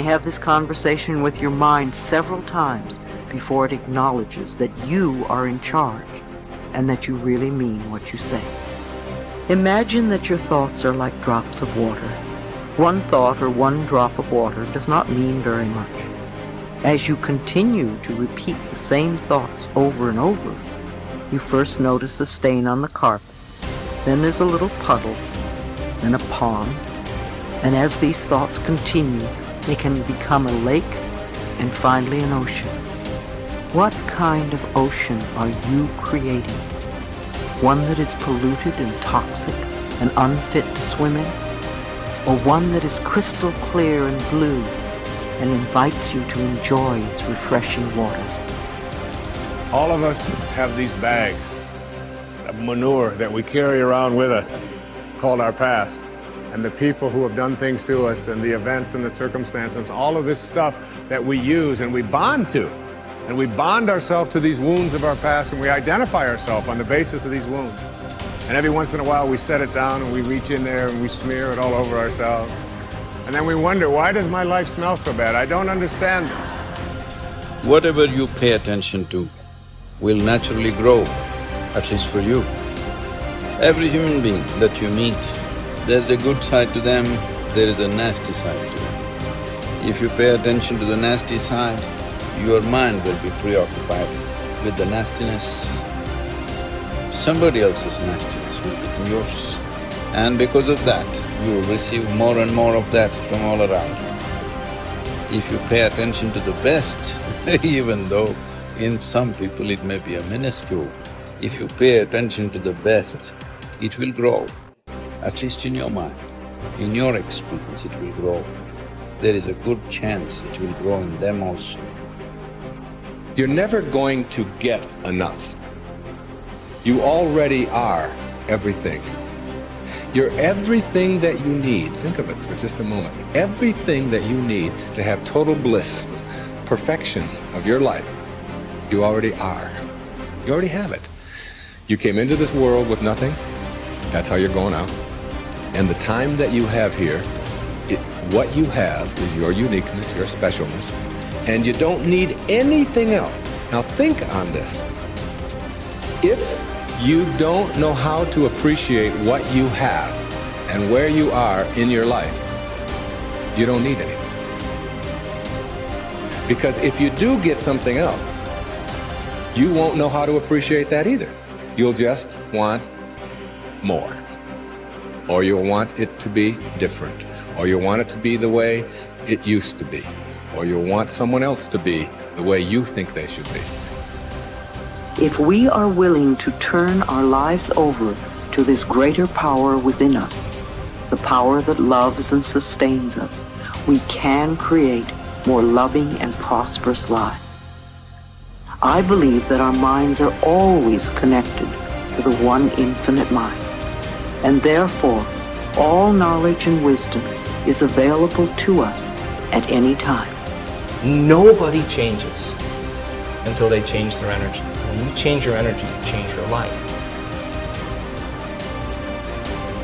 have this conversation with your mind several times before it acknowledges that you are in charge and that you really mean what you say. Imagine that your thoughts are like drops of water. One thought or one drop of water does not mean very much. As you continue to repeat the same thoughts over and over, you first notice a stain on the carpet, then there's a little puddle, then a pond, and as these thoughts continue, they can become a lake and finally an ocean. What kind of ocean are you creating? One that is polluted and toxic and unfit to swim in? Or one that is crystal clear and blue and invites you to enjoy its refreshing waters? All of us have these bags of manure that we carry around with us, called our past. And the people who have done things to us, and the events and the circumstances, all of this stuff that we use and we bond to. And we bond ourselves to these wounds of our past, and we identify ourselves on the basis of these wounds. And every once in a while we set it down and we reach in there and we smear it all over ourselves. And then we wonder, why does my life smell so bad? I don't understand this. Whatever you pay attention to will naturally grow, at least for you. Every human being that you meet, there's a good side to them, there is a nasty side to them. If you pay attention to the nasty side, your mind will be preoccupied with the nastiness. Somebody else's nastiness will become yours. And because of that, you will receive more and more of that from all around you. If you pay attention to the best, even though in some people it may be a minuscule, if you pay attention to the best, it will grow. At least in your mind, in your experience it will grow. There is a good chance it will grow in them also. You're never going to get enough. You already are everything. You're everything that you need. Think of it for just a moment. Everything that you need to have total bliss, perfection of your life, you already are. You already have it. You came into this world with nothing. That's how you're going out. And the time that you have here, what you have is your uniqueness, your specialness, and you don't need anything else. Now think on this. If you don't know how to appreciate what you have and where you are in your life, you don't need anything else. Because if you do get something else, you won't know how to appreciate that either. You'll just want more. Or you'll want it to be different. Or you'll want it to be the way it used to be. Or you'll want someone else to be the way you think they should be. If we are willing to turn our lives over to this greater power within us, the power that loves and sustains us, we can create more loving and prosperous lives. I believe that our minds are always connected to the one infinite mind, and therefore all knowledge and wisdom is available to us at any time. Nobody changes until they change their energy. When you change your energy, you change your life.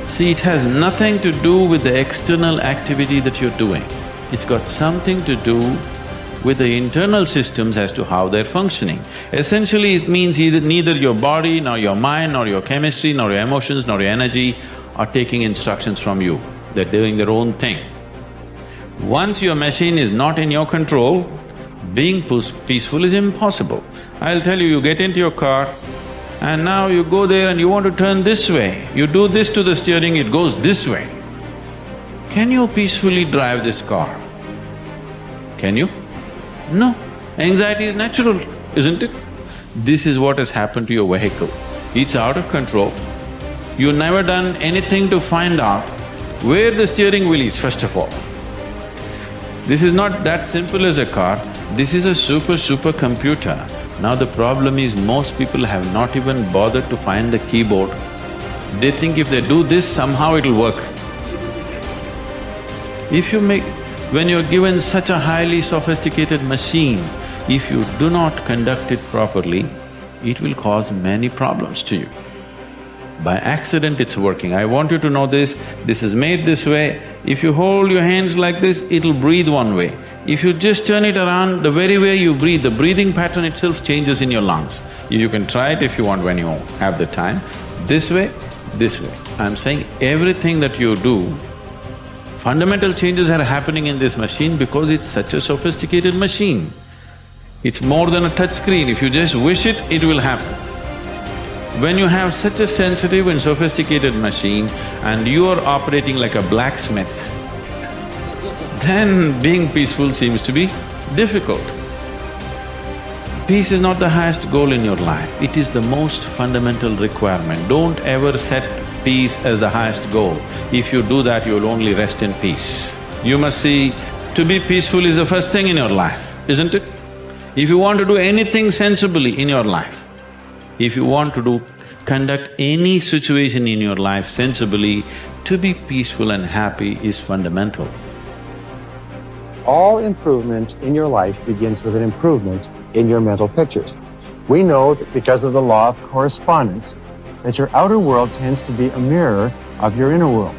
See, it has nothing to do with the external activity that you're doing. It's got something to do with the internal systems as to how they're functioning. Essentially, it means neither your body, nor your mind, nor your chemistry, nor your emotions, nor your energy are taking instructions from you. They're doing their own thing. Once your machine is not in your control, being peaceful is impossible. I'll tell you, you get into your car and now you go there and you want to turn this way. You do this to the steering, it goes this way. Can you peacefully drive this car? Can you? No. Anxiety is natural, isn't it? This is what has happened to your vehicle. It's out of control. You've never done anything to find out where the steering wheel is, first of all. This is not that simple as a car, this is a super computer. Now the problem is most people have not even bothered to find the keyboard. They think if they do this, somehow it'll work. When you're given such a highly sophisticated machine, if you do not conduct it properly, it will cause many problems to you. By accident it's working. I want you to know this is made this way. If you hold your hands like this, it'll breathe one way. If you just turn it around, the very way you breathe, the breathing pattern itself changes in your lungs. You can try it if you want when you have the time. This way, this way. I'm saying everything that you do, fundamental changes are happening in this machine because it's such a sophisticated machine. It's more than a touch screen. If you just wish it, it will happen. When you have such a sensitive and sophisticated machine and you are operating like a blacksmith, then being peaceful seems to be difficult. Peace is not the highest goal in your life, it is the most fundamental requirement. Don't ever set peace as the highest goal. If you do that, you'll only rest in peace. You must see, to be peaceful is the first thing in your life, isn't it? If you want to do anything sensibly in your life, if you want to conduct any situation in your life sensibly, to be peaceful and happy is fundamental. All improvement in your life begins with an improvement in your mental pictures. We know that because of the law of correspondence, that your outer world tends to be a mirror of your inner world.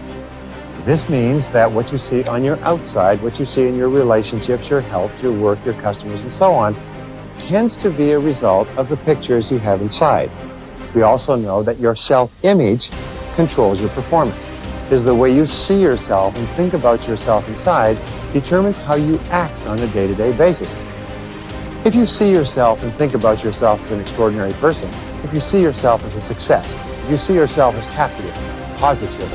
This means that what you see on your outside, what you see in your relationships, your health, your work, your customers, and so on, tends to be a result of the pictures you have inside. We also know that your self-image controls your performance. Because the way you see yourself and think about yourself inside determines how you act on a day-to-day basis. If you see yourself and think about yourself as an extraordinary person, if you see yourself as a success, if you see yourself as happy, positive,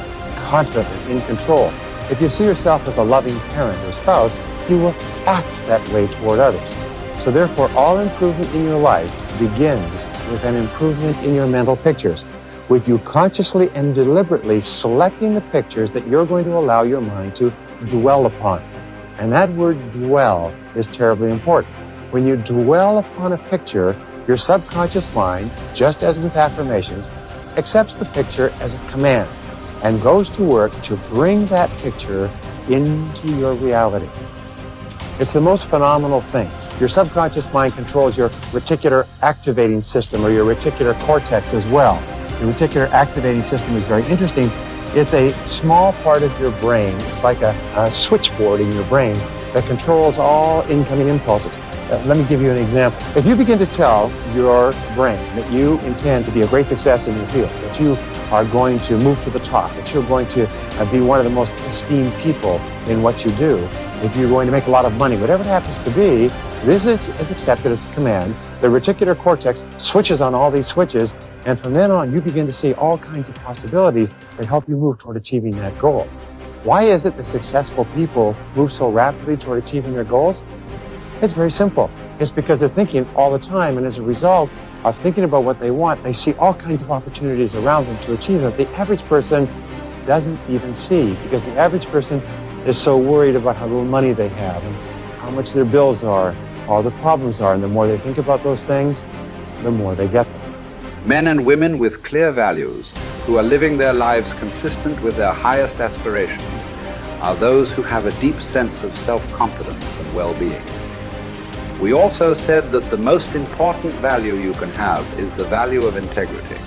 confident, in control, if you see yourself as a loving parent or spouse, you will act that way toward others. So therefore, all improvement in your life begins with an improvement in your mental pictures, with you consciously and deliberately selecting the pictures that you're going to allow your mind to dwell upon. And that word dwell is terribly important. When you dwell upon a picture, your subconscious mind, just as with affirmations, accepts the picture as a command and goes to work to bring that picture into your reality. It's the most phenomenal thing. Your subconscious mind controls your reticular activating system or your reticular cortex as well. The reticular activating system is very interesting. It's a small part of your brain. It's like a switchboard in your brain that controls all incoming impulses. Let me give you an example. If you begin to tell your brain that you intend to be a great success in your field, that you are going to move to the top, that you're going to be one of the most esteemed people in what you do, if you're going to make a lot of money, whatever it happens to be, this is accepted as a command. The reticular cortex switches on all these switches, and from then on, you begin to see all kinds of possibilities that help you move toward achieving that goal. Why is it that successful people move so rapidly toward achieving their goals? It's very simple. It's because they're thinking all the time, and as a result of thinking about what they want, they see all kinds of opportunities around them to achieve them. The average person doesn't even see, because the average person is so worried about how little money they have and how much their bills are, all the problems are, and the more they think about those things, the more they get them. Men and women with clear values, who are living their lives consistent with their highest aspirations, are those who have a deep sense of self-confidence and well-being. We also said that the most important value you can have is the value of integrity.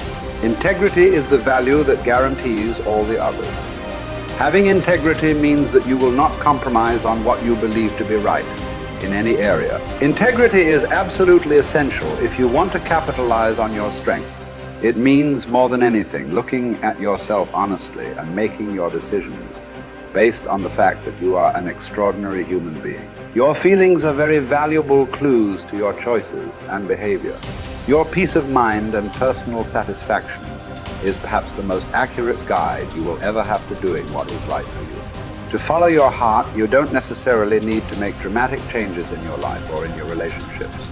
Integrity is the value that guarantees all the others. Having integrity means that you will not compromise on what you believe to be right in any area. Integrity is absolutely essential if you want to capitalize on your strength. It means more than anything looking at yourself honestly and making your decisions based on the fact that you are an extraordinary human being. Your feelings are very valuable clues to your choices and behavior. Your peace of mind and personal satisfaction is perhaps the most accurate guide you will ever have to doing what is right for you. To follow your heart, you don't necessarily need to make dramatic changes in your life or in your relationships.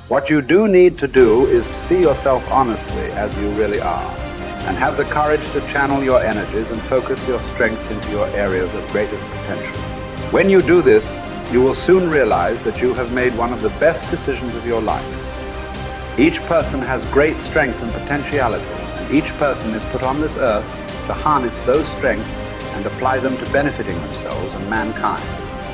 What you do need to do is to see yourself honestly as you really are, and have the courage to channel your energies and focus your strengths into your areas of greatest potential. When you do this, you will soon realize that you have made one of the best decisions of your life. Each person has great strength and potentialities, and each person is put on this earth to harness those strengths and apply them to benefiting themselves and mankind.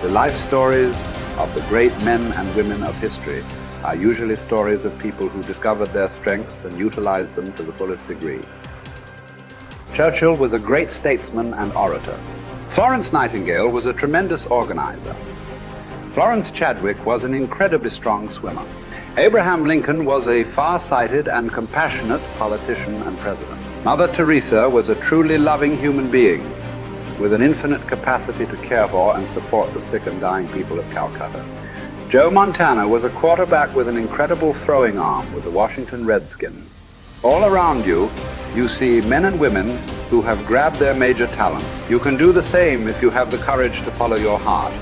The life stories of the great men and women of history are usually stories of people who discovered their strengths and utilized them to the fullest degree. Churchill was a great statesman and orator. Florence Nightingale was a tremendous organizer. Florence Chadwick was an incredibly strong swimmer. Abraham Lincoln was a far-sighted and compassionate politician and president. Mother Teresa was a truly loving human being with an infinite capacity to care for and support the sick and dying people of Calcutta. Joe Montana was a quarterback with an incredible throwing arm with the Washington Redskins. All around you, you see men and women who have grabbed their major talents. You can do the same if you have the courage to follow your heart.